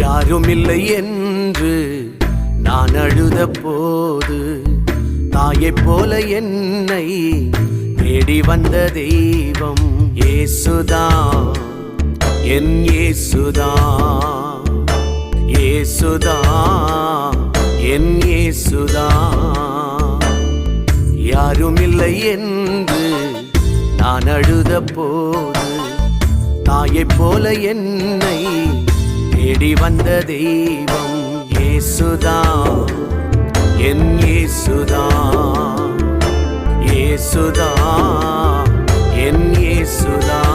யாரும் இல்லை என்று நான் அழுத போது தாயைப் போல என்னை தேடி வந்த தெய்வம் இயேசுதான், என் இயேசுதான், இயேசுதான், என் இயேசுதான். யாரும் இல்லை என்று நான் அழுத போது தாயைப் போல என்னை தேடி வந்த தெய்வம் இயேசுதான், என் இயேசுதான், இயேசுதான், என் இயேசுதான்.